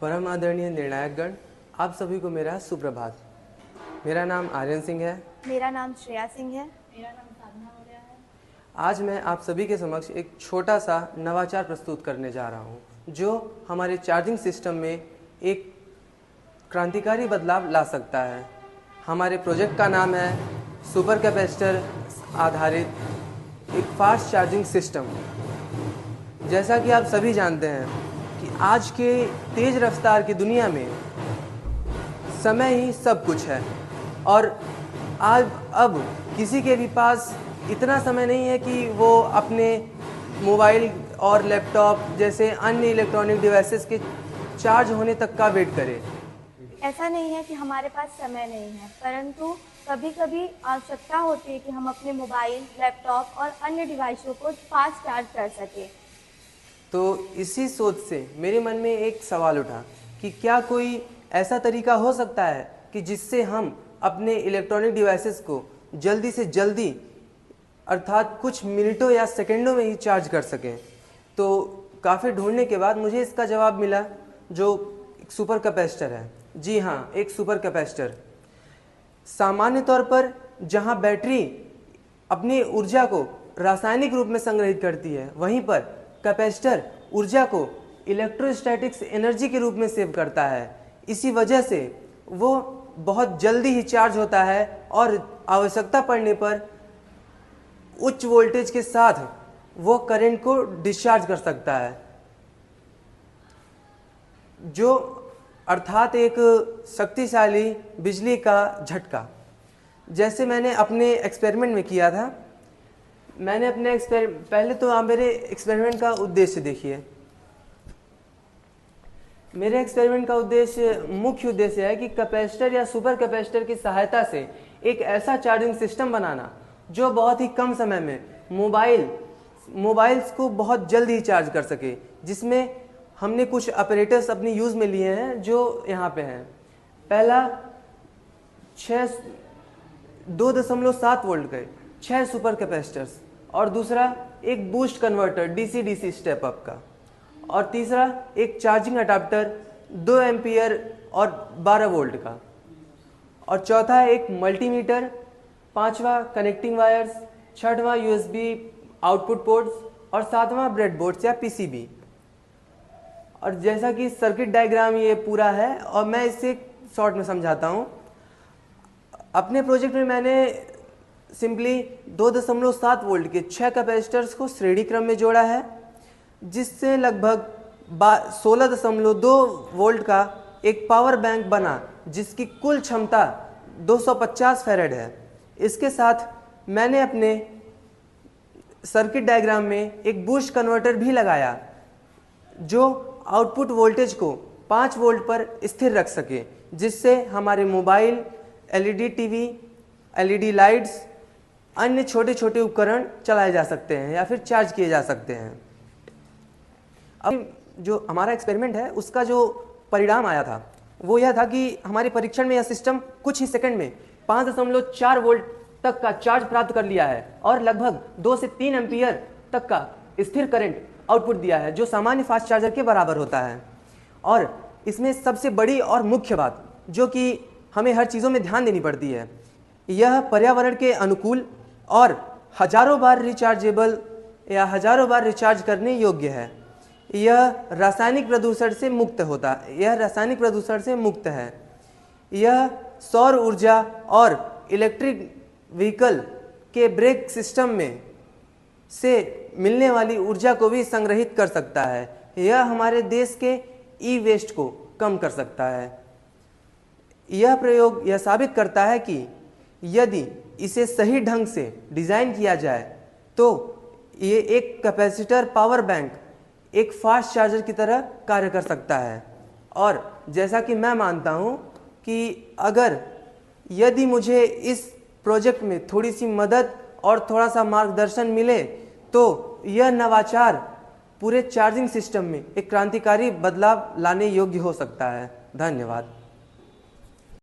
परम आदरणीय निर्णायकगण, आप सभी को मेरा सुप्रभात। मेरा नाम आर्यन सिंह है। मेरा नाम श्रेया सिंह है। मेरा नाम साधना हो रहा है। आज मैं आप सभी के समक्ष एक छोटा सा नवाचार प्रस्तुत करने जा रहा हूँ, जो हमारे चार्जिंग सिस्टम में एक क्रांतिकारी बदलाव ला सकता है। हमारे प्रोजेक्ट का नाम है सुपर कैपेसिटर आधारित एक फास्ट चार्जिंग सिस्टम। जैसा कि आप सभी जानते हैं कि आज के तेज रफ्तार की दुनिया में समय ही सब कुछ है, और आज अब किसी के भी पास इतना समय नहीं है कि वो अपने मोबाइल और लैपटॉप जैसे अन्य इलेक्ट्रॉनिक डिवाइसेस के चार्ज होने तक का वेट करे। ऐसा नहीं है कि हमारे पास समय नहीं है, परंतु कभी कभी आवश्यकता होती है कि हम अपने मोबाइल, लैपटॉप और अन्य डिवाइसों को फास्ट चार्ज कर सकें। तो इसी सोच से मेरे मन में एक सवाल उठा कि क्या कोई ऐसा तरीका हो सकता है कि जिससे हम अपने इलेक्ट्रॉनिक डिवाइसेस को जल्दी से जल्दी अर्थात कुछ मिनटों या सेकंडों में ही चार्ज कर सकें। तो काफ़ी ढूंढने के बाद मुझे इसका जवाब मिला, जो एक सुपर कैपेसिटर है। जी हाँ, एक सुपर कैपेसिटर। सामान्य तौर पर जहाँ बैटरी अपनी ऊर्जा को रासायनिक रूप में संग्रहित करती है, वहीं पर कैपेसिटर ऊर्जा को इलेक्ट्रोस्टैटिक्स एनर्जी के रूप में सेव करता है। इसी वजह से वो बहुत जल्दी ही चार्ज होता है और आवश्यकता पड़ने पर उच्च वोल्टेज के साथ वो करंट को डिस्चार्ज कर सकता है, जो अर्थात एक शक्तिशाली बिजली का झटका। जैसे मैंने अपने एक्सपेरिमेंट में किया था। पहले तो आप मेरे एक्सपेरिमेंट का उद्देश्य देखिए। मेरे एक्सपेरिमेंट का मुख्य उद्देश्य है कि कैपेसिटर या सुपर कैपेसिटर की सहायता से एक ऐसा चार्जिंग सिस्टम बनाना जो बहुत ही कम समय में मोबाइल्स को बहुत जल्द ही चार्ज कर सके, जिसमें हमने कुछ ऑपरेटर्स अपनी यूज़ में लिए हैं जो यहाँ पे हैं। पहला 2.7 वोल्ट के 6 सुपर कैपेसिटर्स, और दूसरा एक boost converter DC DC step up का, और तीसरा एक चार्जिंग अडाप्टर 2 एम्पियर और 12 वोल्ट का, और चौथा एक मल्टीमीटर, पांचवा कनेक्टिंग वायर्स, छठवां यूएसबी आउटपुट पोर्ट्स, और सातवां ब्रेडबोर्ड्स या पीसीबी। और जैसा कि सर्किट डायग्राम ये पूरा है, और मैं इसे शॉर्ट में समझाता हूँ। अपने प्रोजेक्ट में मैंने सिंपली 2.7 वोल्ट के 6 कैपेसिटर्स को श्रेणी क्रम में जोड़ा है, जिससे लगभग 16.2 वोल्ट का एक पावर बैंक बना, जिसकी कुल क्षमता 250 फैराड है। इसके साथ मैंने अपने सर्किट डायग्राम में एक बूस्ट कन्वर्टर भी लगाया, जो आउटपुट वोल्टेज को 5 वोल्ट पर स्थिर रख सके, जिससे हमारे mobile, LED TV, LED lights, अन्य छोटे छोटे उपकरण चलाए जा सकते हैं या फिर चार्ज किए जा सकते हैं। अब जो हमारा एक्सपेरिमेंट है उसका जो परिणाम आया था वो यह था कि हमारे परीक्षण में यह सिस्टम कुछ ही सेकंड में 5.4 वोल्ट तक का चार्ज प्राप्त कर लिया है और लगभग 2 से 3 एम्पियर तक का स्थिर करंट आउटपुट दिया है, जो सामान्य फास्ट चार्जर के बराबर होता है। और इसमें सबसे बड़ी और मुख्य बात, जो कि हमें हर चीज़ों में ध्यान देनी पड़ती है, यह पर्यावरण के अनुकूल और हजारों बार रिचार्जेबल या हजारों बार रिचार्ज करने योग्य है। यह रासायनिक प्रदूषण से मुक्त है। यह सौर ऊर्जा और इलेक्ट्रिक व्हीकल के ब्रेक सिस्टम में से मिलने वाली ऊर्जा को भी संग्रहित कर सकता है। यह हमारे देश के ई वेस्ट को कम कर सकता है। यह प्रयोग यह साबित करता है कि यदि इसे सही ढंग से डिज़ाइन किया जाए तो ये एक कैपेसिटर पावर बैंक एक फास्ट चार्जर की तरह कार्य कर सकता है। और जैसा कि मैं मानता हूँ कि यदि मुझे इस प्रोजेक्ट में थोड़ी सी मदद और थोड़ा सा मार्गदर्शन मिले तो यह नवाचार पूरे चार्जिंग सिस्टम में एक क्रांतिकारी बदलाव लाने योग्य हो सकता है। धन्यवाद।